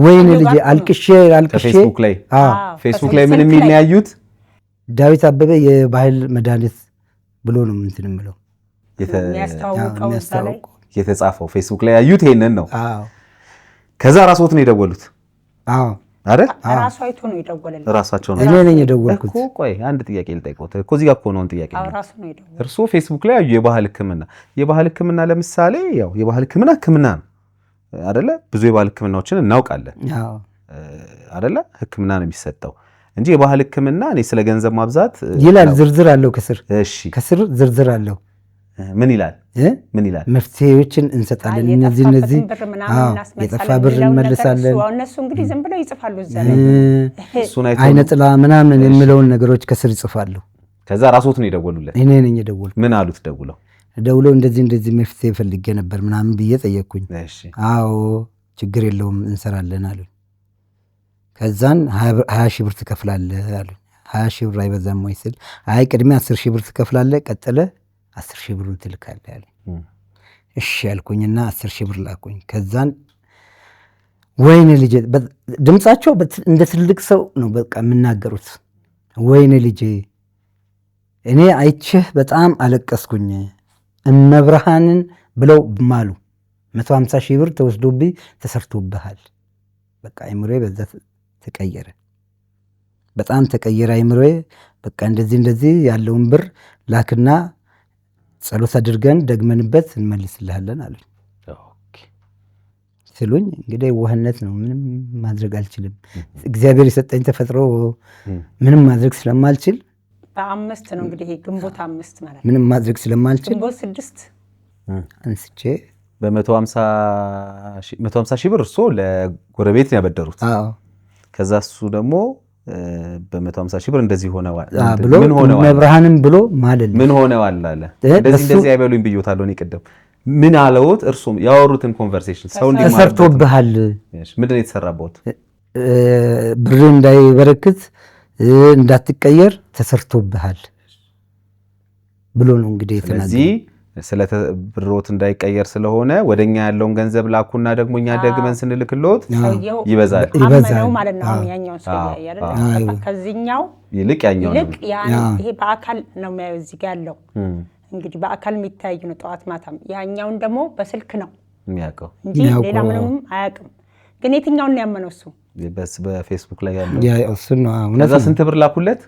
ወይኔ ልጄ አልቅሼ ፌስቡክ ላይ ምን የሚል ነው ያዩት? ዳዊት አበበ የባህል መድኃኒት ብሎ ነው እንትን የምለው የተጻፈው ፌስቡክ ላይ ያዩት ይሄንን ነው። ከዛ ራስዎት ነው የደወሉት? አዎ አይደል? ራሱ አይቶ ነው የደወለልኝ። ራሳቸው ነው። እኔ ነኝ የደወልኩት እኮ። ቆይ አንድ ጥያቄ ልጠይቅዎት እኮ እዚህ ጋር እኮ ነው ጥያቄ። ራሱ ነው የደወለው። እርስዎ ፌስቡክ ላይ ያዩ የባህል ሕክምና ለምሳሌ ያው የባህል ሕክምና ነው አይደለ? ብዙ የባህል ሕክምናዎችን እናውቃለን አይደለ? ሕክምና ነው የሚሰጠው እንጂ የባህል ሕክምና እኔ ስለ ገንዘብ ማብዛት ይላል። ዝርዝር አለው ከስር። እሺ ከስር ዝርዝር አለው። ምን ይላል? መፍትሄዎችን እንሰጣለን። እነዚህ የጠፋ ብር እንመልሳለን። እነሱ እንግዲህ ዝም ብለው ይጽፋሉ እዛ ላይ አይነ ጥላ ምናምን የሚለውን ነገሮች ከስር ይጽፋሉ። ከዛ ራስዎት ነው የደወሉለት? እኔ ነኝ የደወልኩት። ምን አሉት? ደውለው እንደዚህ መፍትሄ ፈልጌ ነበር ምናምን ብዬ ጠየቅኩኝ። አዎ ችግር የለውም እንሰራለን አሉኝ። ከዛን 20 ሺህ ብር ትከፍላለህ አሉኝ። 20 ሺህ ብር አይበዛም ወይ ስል አይ ቅድሚያ 10 ሺህ ብር ትከፍላለህ፣ ቀጥለ 10 ሺህ ብሩን ትልካለህ አለኝ። እሺ ያልኩኝና 10 ሺህ ብር ላኩኝ። ከዛን ወይኔ ልጄ፣ ድምፃቸው እንደ ትልቅ ሰው ነው በቃ የምናገሩት። ወይኔ ልጄ እኔ አይቼህ በጣም አለቀስኩኝ፣ እመብርሃንን ብለው ማሉ። 150 ሺህ ብር ተወስዶብኝ ተሰርቶብሃል። በቃ አይምሮዬ በዛ ተቀየረ፣ በጣም ተቀየረ አይምሮዬ። በቃ እንደዚህ ያለውን ብር ላክና ጸሎት አድርገን ደግመንበት እንመልስልሃለን አሉኝ። ስሉኝ እንግዲህ ዋህነት ነው፣ ምንም ማድረግ አልችልም። እግዚአብሔር የሰጠኝ ተፈጥሮ ምንም ማድረግ ስለማልችል በ5 ነው እንግዲህ ግንቦት 5 ማለት ምንም ማድረግ ስለማልችል ግንቦት 6 አንስቼ በ150 ሺህ ብር እርስዎ ለጎረቤት ነው ያበደሩት። ከዛ እሱ ደግሞ በ150 ሺህ ብር እንደዚህ ሆነዋል ብሎ መብርሃንም ብሎ ማለት ምን ሆነዋል አለ። እንደዚህ አይበሉኝ ብዬታለሁ እኔ ቅድም። ምን አለውት? እርሱም ያወሩትን ኮንቨርሴሽን ሰው ተሰርቶብሃል። ምንድን ነው የተሰራበት? ብር እንዳይበረክት እንዳትቀየር ተሰርቶብሃል ብሎ ነው እንግዲህ የተናገረው። ስለዚህ ስለ ብሮት እንዳይቀየር ስለሆነ ወደኛ ያለውን ገንዘብ ላኩና ደግሞ እኛ ደግመን ስንልክሎት ይበዛል ማለት ነው። ያኛው ሰው ያያለ ከዚህኛው ይልቅ ያኛው ይሄ በአካል ነው የሚያየው እዚህ ጋር ያለው እንግዲህ በአካል የሚታይ ነው ጠዋት ማታም። ያኛውን ደግሞ በስልክ ነው የሚያውቀው እንጂ ሌላ ምንም አያውቅም። ግን የትኛውን ነው ያመነው እሱ? በፌስቡክ ላይ ያለው እሱ ነው። ከዛ ስንት ብር ላኩለት?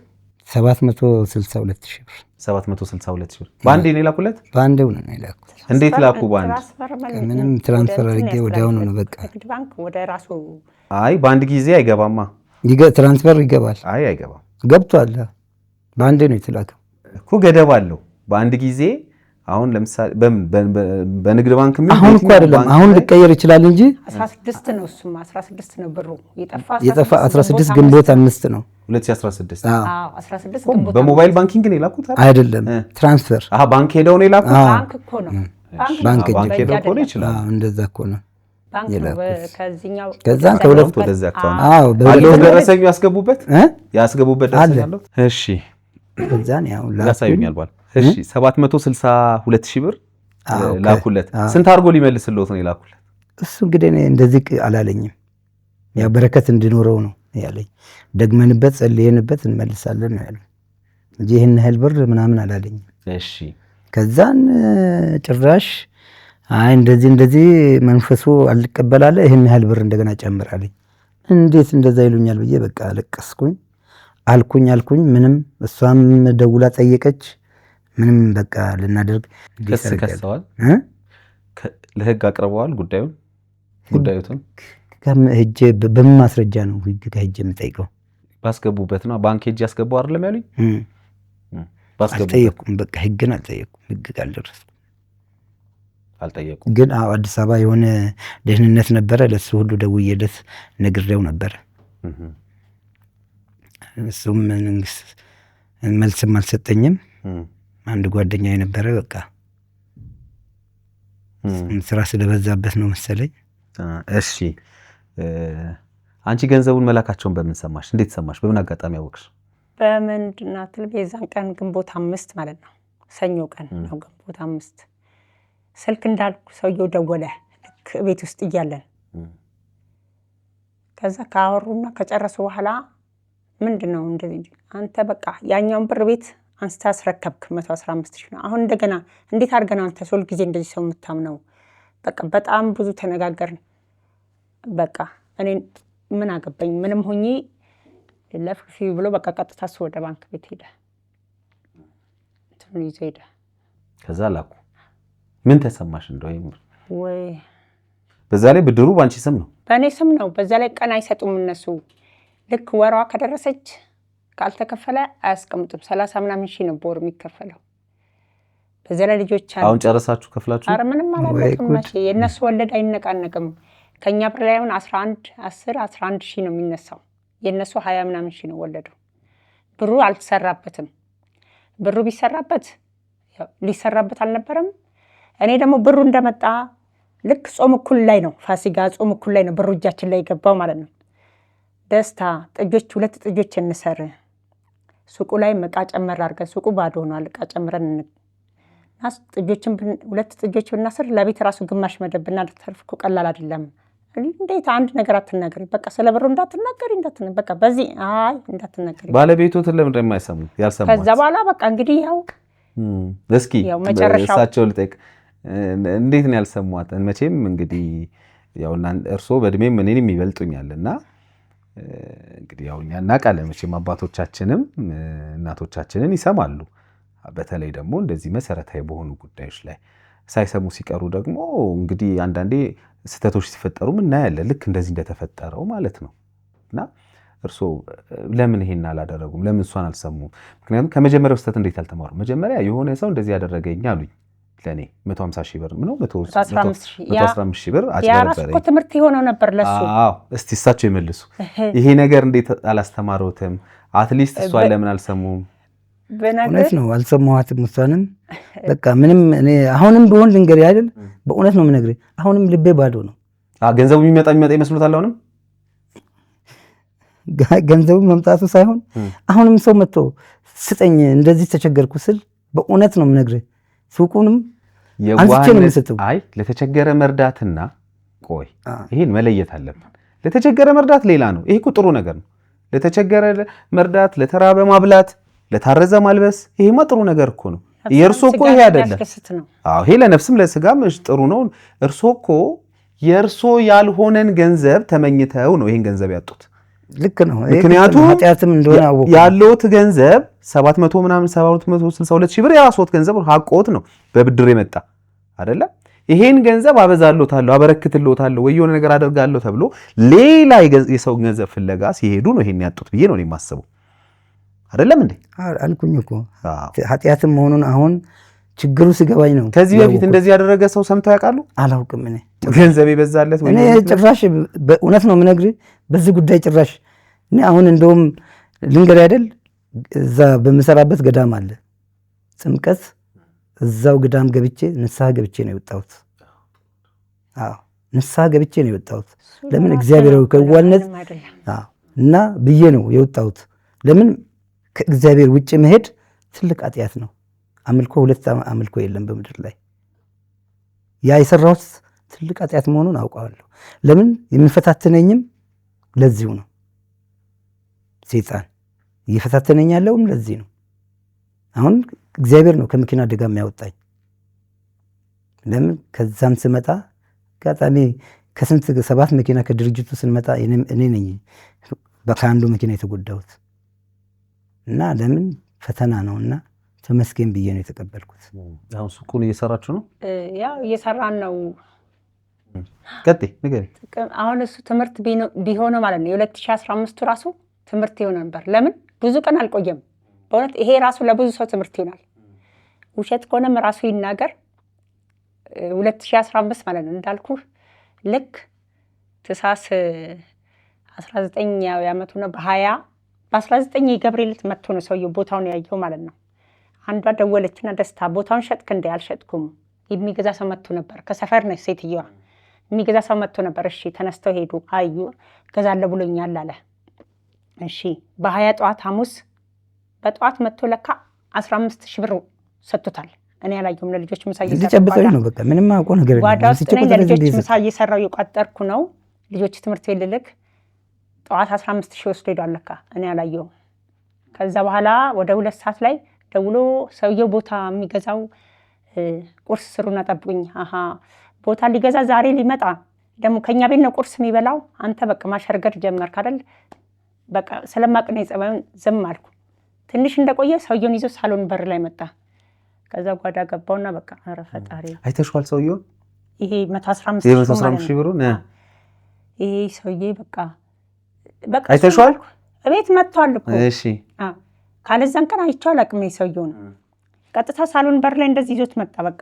762 ሺህ ብር። 762 ሺህ ብር በአንዴ ነው የላኩለት? በአንዴ ነው የላኩት። እንዴት ላኩ? በአንድ ምንም ትራንስፈር አድርጌ ወዲያውኑ ነው በቃ። ባንክ ወደ ራሱ አይ በአንድ ጊዜ አይገባማ። ትራንስፈር ይገባል? አይ አይገባም። ገብቷል። በአንዴ ነው የተላከው እኮ። ገደብ አለው በአንድ ጊዜ። አሁን ለምሳሌ በንግድ ባንክ ምን አሁን እኮ አይደለም፣ አሁን ሊቀየር ይችላል እንጂ 16 ነው እሱማ 16 ነው ብሩ የጠፋ 16 ግንቦት 5 ነው 2016። አዎ 16 ግንቦት። በሞባይል ባንኪንግ ነው የላኩት አይደለም? ትራንስፈር ባንክ ሄደው ነው የላኩት? ባንክ እኮ ነው ባንክ ሄደው እኮ ነው ይችላል። እንደዛ እኮ ነው ባንክ ከዚህኛው ከዛ ከሁለት ወደዛ አካውንት በሁለት ደረሰኙ ያስገቡበት ደረሰኝ አለው። እሺ ከዛን ያው ላሳዩኛል ባል። እሺ 762 ሺህ ብር ላኩለት። ስንት አድርጎ ሊመልስልዎት ነው የላኩለት? እሱ እንግዲህ እንደዚህ አላለኝም። ያው በረከት እንዲኖረው ነው ያለኝ። ደግመንበት ጸልየንበት እንመልሳለን ነው ያለኝ እንጂ ይህን ያህል ብር ምናምን አላለኝም። እሺ ከዛን ጭራሽ አይ እንደዚህ መንፈሱ አልቀበላለ ይህን ያህል ብር እንደገና ጨምራለኝ። እንዴት እንደዛ ይሉኛል ብዬ በቃ አለቀስኩኝ። አልኩኝ ምንም። እሷም ደውላ ጠየቀች። ምንም በቃ ልናደርግ ከሰዋል። ለህግ አቅርበዋል ጉዳዩትን ሄጄ በምን ማስረጃ ነው ህግ ጋር ሄጄ የምጠይቀው? ባስገቡበት ነው። ባንክ ሄጄ ያስገቡ አይደለም ያሉኝ? አልጠየኩም። በቃ ህግን አልጠየኩም። ህግ ጋር አልደረስኩም። አልጠየቁም። ግን አዲስ አበባ የሆነ ደህንነት ነበረ። ለሱ ሁሉ ደውዬለት ነግሬው ነበረ። እሱም መንግስት መልስም አልሰጠኝም። አንድ ጓደኛ የነበረ በቃ ስራ ስለበዛበት ነው መሰለኝ። እሺ አንቺ ገንዘቡን መላካቸውን በምን ሰማሽ? እንዴት ሰማሽ? በምን አጋጣሚ አወቅሽ? በምንድን ነው አትልም? የዛን ቀን ግንቦት 5 ማለት ነው፣ ሰኞ ቀን ነው ግንቦት 5። ስልክ እንዳልኩ ሰውየው ደወለ ልክ ቤት ውስጥ እያለን። ከዛ ካወሩና ከጨረሱ በኋላ ምንድን ነው እንደዚህ አንተ በቃ ያኛውን ብር ቤት አንስታ አስረከብክ 115,000 ነው። አሁን እንደገና እንዴት አድርገን አንተ ሁል ጊዜ እንደዚህ ሰው የምታምነው? በቃ በጣም ብዙ ተነጋገርን። በቃ እኔ ምን አገባኝ ምንም ሆኜ ለፍፊ ብሎ በቃ ቀጥታ እሱ ወደ ባንክ ቤት ሄደ፣ እንትኑ ይዞ ሄደ። ከዛ ላኩ። ምን ተሰማሽ? እንደው ወይ በዛ ላይ ብድሩ ባንቺ ስም ነው? በእኔ ስም ነው። በዛ ላይ ቀን አይሰጡም እነሱ። ልክ ወሯ ከደረሰች ካልተከፈለ አያስቀምጡም። 30 ምናምን ሺህ ነው በወር የሚከፈለው። በዛ ላይ ልጆች አሉ። አሁን ጨረሳችሁ ከፍላችሁ? ኧረ ምንም አላለቅም። መቼ የእነሱ ወለድ አይነቃነቅም። ከኛ ብር ላይ አሁን 11 ሺህ ነው የሚነሳው። የእነሱ 20 ምናምን ሺህ ነው ወለዱ። ብሩ አልተሰራበትም። ብሩ ቢሰራበት ሊሰራበት አልነበረም። እኔ ደግሞ ብሩ እንደመጣ ልክ ጾም እኩል ላይ ነው፣ ፋሲካ ጾም እኩል ላይ ነው ብሩ እጃችን ላይ የገባው ማለት ነው። ደስታ ጥጆች 2 ጥጆች እንሰር ሱቁ ላይ እቃ ጨመር አድርገን፣ ሱቁ ባዶ ሆኗል። እቃ ጨምረን ናስ ጥጆችን 2 ጥጆች ብናስር ለቤት ራሱ ግማሽ መደብና ልትተርፍ እኮ ቀላል አይደለም። እንዴት አንድ ነገር አትናገሪ፣ በቃ ስለ ብሩ እንዳትናገሪ በቃ በዚህ አይ እንዳትናገሪ። ባለቤቶትን ለምን እንደማይሰሙ ያልሰማት? ከዛ በኋላ በቃ እንግዲህ ያው እስኪ እሳቸው ልጠይቅ፣ እንዴት ነው ያልሰሟት? መቼም እንግዲህ ያው እርስዎ በእድሜም እኔንም ይበልጡኛልና እንግዲህ ያው እኛ እናውቃለን መቼም አባቶቻችንም እናቶቻችንን ይሰማሉ። በተለይ ደግሞ እንደዚህ መሰረታዊ በሆኑ ጉዳዮች ላይ ሳይሰሙ ሲቀሩ ደግሞ እንግዲህ አንዳንዴ ስህተቶች ሲፈጠሩም እናያለን፣ ልክ እንደዚህ እንደተፈጠረው ማለት ነው። እና እርስዎ ለምን ይሄን አላደረጉም? ለምን እሷን አልሰሙም? ምክንያቱም ከመጀመሪያው ስህተት እንዴት አልተማሩ? መጀመሪያ የሆነ ሰው እንደዚህ ያደረገኝ አሉኝ ለኔ 150 ሺህ ብር ነው 115 ሺህ ብር አጭበረበረኝ። ያራስኮ ትምህርት የሆነው ነበር ለሱ። አዎ እስቲ እሳቸው ይመልሱ። ይሄ ነገር እንዴት አላስተማሩትም? አትሊስት እሷን ለምን አልሰሙም? እውነት ነው አልሰማኋትም። እሷንም በቃ ምንም እኔ አሁንም ቢሆን ልንገርህ አይደል፣ በእውነት ነው የምነግርህ። አሁንም ልቤ ባዶ ነው። ገንዘቡ የሚመጣ ይመስሎታል? አሁንም ገንዘቡ መምጣቱ ሳይሆን አሁንም ሰው መጥቶ ስጠኝ እንደዚህ ተቸገርኩ ስል በእውነት ነው የምነግርህ ሱቁንም አንስቼ ነው የምሰጠው። አይ ለተቸገረ መርዳትና ቆይ ይሄን መለየት አለብን። ለተቸገረ መርዳት ሌላ ነው። ይሄ እኮ ጥሩ ነገር ነው። ለተቸገረ መርዳት፣ ለተራበ ማብላት፣ ለታረዘ ማልበስ፣ ይሄማ ጥሩ ነገር እኮ ነው። የእርሶ እኮ ይሄ አይደለም። አዎ ይሄ ለነፍስም ለስጋም ጥሩ ነው። እርሶ እኮ የእርሶ ያልሆነን ገንዘብ ተመኝተው ነው ይሄን ገንዘብ ያጡት። ልክ ነው። ምክንያቱም ኃጢአትም እንደሆነ አወቁ። ያለውት ገንዘብ 700 ምናምን 762 ሺህ ብር የራስዎት ገንዘብ ሀቆት ነው በብድር የመጣ አይደለ? ይሄን ገንዘብ አበዛልዎታለሁ፣ አበረክትልዎታለሁ ወይ የሆነ ነገር አደርጋለሁ ተብሎ ሌላ የሰው ገንዘብ ፍለጋ ሲሄዱ ነው ይሄን ያጡት ብዬ ነው የማስበው። አይደለም እንዴ? አልኩኝ እኮ ኃጢአትም መሆኑን አሁን ችግሩ ሲገባኝ ነው። ከዚህ በፊት እንደዚህ ያደረገ ሰው ሰምተው ያውቃሉ? አላውቅም። እኔ ገንዘብ ይበዛለት ወይ? እኔ ጭራሽ በእውነት ነው የምነግርህ በዚህ ጉዳይ ጭራሽ እኔ አሁን እንደውም ልንገርህ አይደል፣ እዛ በምሰራበት ገዳም አለ ጥምቀት፣ እዛው ገዳም ገብቼ ንስሐ ገብቼ ነው የወጣሁት። አዎ ንስሐ ገብቼ ነው የወጣሁት። ለምን እግዚአብሔራዊ ከዋልነት እና ብዬ ነው የወጣሁት። ለምን ከእግዚአብሔር ውጭ መሄድ ትልቅ ኃጢአት ነው። አምልኮ 2 አምልኮ የለም በምድር ላይ። ያ የሰራሁት ትልቅ ኃጢአት መሆኑን አውቀዋለሁ። ለምን የሚፈታተነኝም ለዚሁ ነው። ሰይጣን እየፈታተነኝ ያለውም ለዚህ ነው። አሁን እግዚአብሔር ነው ከመኪና አደጋ የሚያወጣኝ። ለምን ከዛም ስመጣ አጋጣሚ ከስንት 7 መኪና ከድርጅቱ ስንመጣ እኔ ነኝ ከአንዱ መኪና የተጎዳሁት እና ለምን ፈተና ነውና ተመስገን ብዬ ነው የተቀበልኩት። አሁን ሱቁን እየሰራችሁ ነው? ያው እየሰራን ነው። ቀጥይ ንገሪኝ። አሁን እሱ ትምህርት ቢሆነው ማለት ነው የ2015 ራሱ ትምህርት ይሆን ነበር። ለምን ብዙ ቀን አልቆየም። በእውነት ይሄ ራሱ ለብዙ ሰው ትምህርት ይሆናል። ውሸት ከሆነም ራሱ ይናገር። 2015 ማለት ነው እንዳልኩ ልክ ትሳስ 19 ያው ያመቱ ነው በ20 በ19 የገብርኤል ዕለት መጥቶ ነው ሰውየው ቦታውን ያየው ማለት ነው። አንዷ ደወለችና ደስታ ቦታውን ሸጥክ እንዴ? አልሸጥኩም፣ የሚገዛ ሰው መጥቶ ነበር። ከሰፈር ነች ሴትዮዋ። የሚገዛ ሰው መጥቶ ነበር። እሺ ተነስተው ሄዱ። አዩ ገዛለ ብሎኛል አለ። እሺ በ20 ጠዋት ሐሙስ በጠዋት መጥቶ ለካ 15,000 ብር ሰጥቶታል። እኔ አላየሁም። ለልጆች ምሳ እየጨበጠኝ ነው። በቃ ምንም አውቀው ነገር የለም። ጓዳ ውስጥ ነኝ። ለልጆች ምሳ እየሰራው የቋጠርኩ ነው። ልጆች ትምህርት ቤት ልልክ ጠዋት 15,000 ወስዶ ሄዷል ለካ። እኔ አላየሁም። ከዛ በኋላ ወደ 2 ሰዓት ላይ ደውሎ ሰውየው ቦታ የሚገዛው ቁርስ ስሩና ጠብቁኝ። አሃ ቦታ ሊገዛ ዛሬ ሊመጣ ደግሞ ከኛ ቤት ነው ቁርስ የሚበላው። አንተ በቃ ማሸርገድ ጀመርክ አይደል? በቃ ስለማቅ ነው የጸባዩን ዝም አልኩ። ትንሽ እንደቆየ ሰውየውን ይዞ ሳሎን በር ላይ መጣ። ከዛ ጓዳ ገባውና በቃ ኧረ ፈጣሪ አይተሽዋል ሰውየው? ይሄ 115,000 ብሩን ይሄ ሰውዬ በቃ አይተሽዋል? እቤት መጥቷል እኮ። እሺ ካለዛን ቀን አይቼው አላውቅም። ሰውየውን ቀጥታ ሳሎን በር ላይ እንደዚህ ይዞት መጣ። በቃ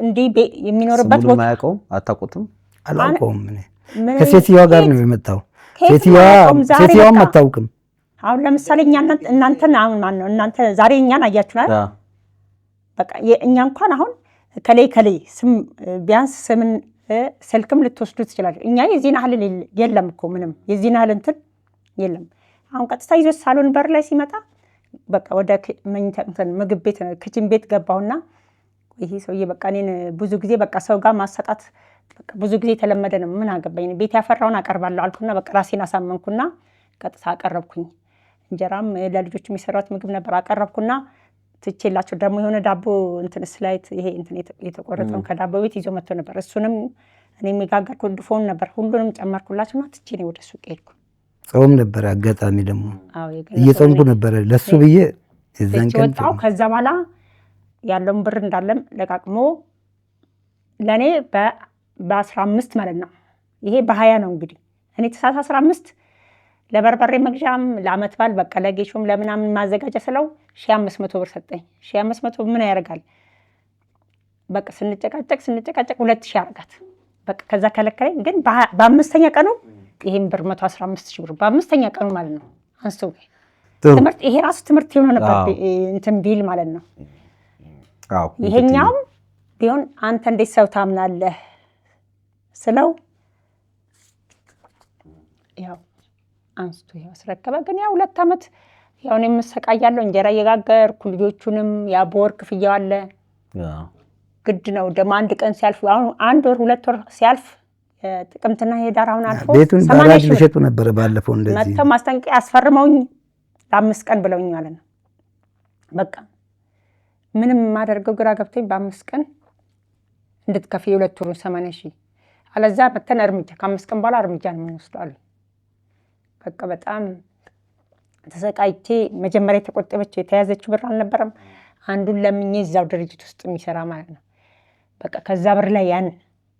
እንዲህ የሚኖርበት ቦታ ማያውቀውም። አታውቁትም? አላውቀውም። ከሴትዮዋ ጋር ነው የመጣው። ሴትዮዋም አታውቅም። አሁን ለምሳሌ እናንተን አሁን ማን ነው እናንተ ዛሬ እኛን አያችሁናል። በቃ እኛ እንኳን አሁን ከሌ ስም ቢያንስ ስምን ስልክም ልትወስዱ ትችላላችሁ። እኛ የዚህን ያህል የለም እኮ ምንም የዚህን ያህል እንትን የለም። አሁን ቀጥታ ይዞት ሳሎን በር ላይ ሲመጣ በቃ ወደ ምግብ ቤት ክችን ቤት ገባውና ይሄ ሰውዬ በቃ እኔን ብዙ ጊዜ በቃ ሰው ጋር ማሰጣት በቃ ብዙ ጊዜ የተለመደ ነው። ምን አገባኝ ቤት ያፈራውን አቀርባለሁ አልኩና በቃ ራሴን አሳመንኩና ቀጥታ አቀረብኩኝ። እንጀራም ለልጆች የሚሰራት ምግብ ነበር አቀረብኩና ትቼላቸው ደግሞ የሆነ ዳቦ እንትን ስላይት ይሄ እንትን የተቆረጠውን ከዳቦ ቤት ይዞ መጥቶ ነበር። እሱንም እኔ የሚጋገርኩት ድፎውን ነበር። ሁሉንም ጨመርኩላቸውና ትቼ ነው ወደ ሱቅ ሄድኩ። ጾም ነበር አጋጣሚ ደግሞ እየጾምኩ ነበር ለሱ ብዬ እዛን ቀን ወጣው። ከዛ በኋላ ያለውን ብር እንዳለም ለቃቅሞ ለኔ በ15 ማለት ነው። ይሄ በ20 ነው እንግዲህ እኔ ተሳሳ 15 ለበርበሬ መግዣም ለአመት በዓል በቃ ለጌሾም ለምናምን ማዘጋጃ ስለው 1500 ብር ሰጠኝ። 1500 ምን ያደርጋል? በቃ ስንጨቃጨቅ 2000 ያደርጋት በቃ ከዛ ከለከለኝ። ግን በአምስተኛ ቀኑ ይሄን ብር 115,000 ብር በአምስተኛ ቀኑ ማለት ነው አንስቶ ትምህርት ይሄ ራሱ ትምህርት የሆነ ነበር እንትን ቢል ማለት ነው። ይሄኛው ቢሆን አንተ እንዴት ሰው ታምናለህ ስለው ያው አንስቶ ያስረከበ። ግን ያው 2 ዓመት ያው እኔም መሰቃያለሁ። እንጀራ እየጋገርኩ ልጆቹንም ያ በወር ክፍያው አለ ግድ ነው። ደግሞ አንድ ቀን ሲያልፍ አሁን 1 ወር 2 ወር ሲያልፍ ጥቅምትና ሄዳር አሁን አልፎ ቤቱን ባራጅ ልሸጡ ነበር። ባለፈው እንደዚህ መጥተው ማስጠንቀቂያ አስፈርመውኝ ለ5 ቀን ብለውኝ ማለት ነው። በቃ ምንም የማደርገው ግራ ገብቶኝ በ5 ቀን እንድትከፍይ 2 ወሩን 80,000 አለዛ መተን እርምጃ ከ5 ቀን በኋላ እርምጃ ነው የምንወስደው አሉ። በቃ በጣም ተሰቃይቼ መጀመሪያ የተቆጠበችው የተያዘችው ብር አልነበረም። አንዱን ለምኜ እዛው ድርጅት ውስጥ የሚሰራ ማለት ነው። በቃ ከዛ ብር ላይ ያን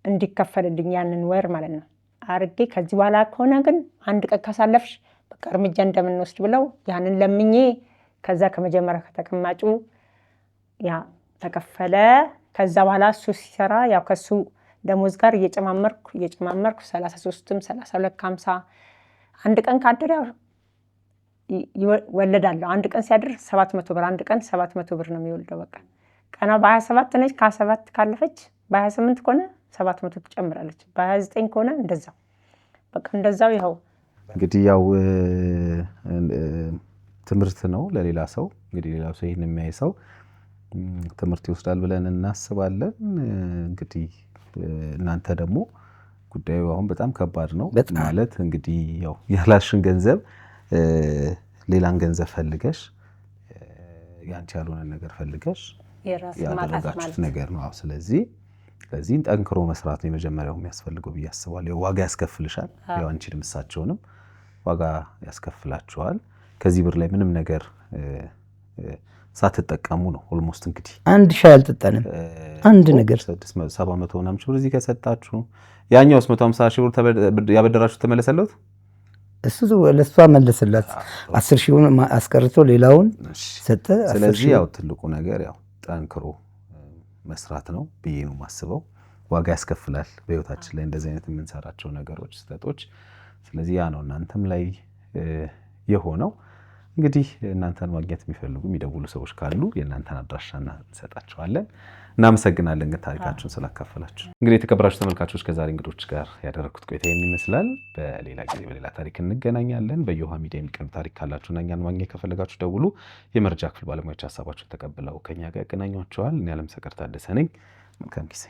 እንዲከፈልልኝ ያንን ወር ማለት ነው አርጌ ከዚህ በኋላ ከሆነ ግን 1 ቀን ካሳለፍሽ በቃ እርምጃ እንደምንወስድ ብለው ያንን ለምኜ ከዛ ከመጀመሪያ ከተቀማጩ ያ ተከፈለ። ከዛ በኋላ እሱ ሲሰራ ያው ከሱ ደሞዝ ጋር እየጨማመርኩ 33ም 32 50 1 ቀን ካደረ ይወለዳል። 1 ቀን ሲያድር 700 ብር 1 ቀን 700 ብር ነው የሚወልደው። በቃ ቀና በ27 ነች። ከ27 ካለፈች በ28 ከሆነ 700 ትጨምራለች። በ29 ከሆነ እንደዛው በቃ እንደዛው። ይኸው እንግዲህ ያው ትምህርት ነው ለሌላ ሰው። እንግዲህ ሌላ ሰው ይሄን የሚያይ ሰው ትምህርት ይወስዳል ብለን እናስባለን። እንግዲህ እናንተ ደግሞ ጉዳዩ አሁን በጣም ከባድ ነው ማለት እንግዲህ ያው ያላሽን ገንዘብ ሌላን ገንዘብ ፈልገሽ ያንቺ ያልሆነ ነገር ፈልገሽ ያደረጋችሁት ነገር ነው። ስለዚህ ጠንክሮ መስራት ነው የመጀመሪያው የሚያስፈልገው ብዬ አስባለሁ። ዋጋ ያስከፍልሻል። ያው አንቺንም እሳቸውንም ዋጋ ያስከፍላችኋል። ከዚህ ብር ላይ ምንም ነገር ሳትጠቀሙ ነው ኦልሞስት እንግዲህ 1 ሻይ አልጠጣንም። አንድ ነገር 700 ምናምን ሺህ ብር እዚህ ከሰጣችሁ ያኛውስ 150,000 ብር ያበደራችሁ ተመለሰለት። እሱ ለሷ መለሰላት 10,000 አስቀርቶ ሌላውን ሰጠ። ስለዚህ ያው ትልቁ ነገር ያው ጠንክሮ መስራት ነው ብዬ ነው የማስበው። ዋጋ ያስከፍላል በህይወታችን ላይ እንደዚህ አይነት የምንሰራቸው ነገሮች ስህተቶች። ስለዚህ ያ ነው እናንተም ላይ የሆነው። እንግዲህ እናንተን ማግኘት የሚፈልጉ የሚደውሉ ሰዎች ካሉ የእናንተን አድራሻና እንሰጣቸዋለን። እናመሰግናለን ግን ታሪካችሁን ስላካፈላችሁ። እንግዲህ የተከበራችሁ ተመልካቾች ከዛሬ እንግዶች ጋር ያደረኩት ቆይታ ይህን ይመስላል። በሌላ ጊዜ በሌላ ታሪክ እንገናኛለን። በየውሃ ሚዲያ የሚቀርብ ታሪክ ካላችሁና እኛን ማግኘት ከፈለጋችሁ ደውሉ። የመረጃ ክፍል ባለሙያዎች ሀሳባችሁን ተቀብለው ከኛ ጋር ያገናኟቸዋል። እኔ አለምሰገድ ታደሰ ነኝ። መልካም ጊዜ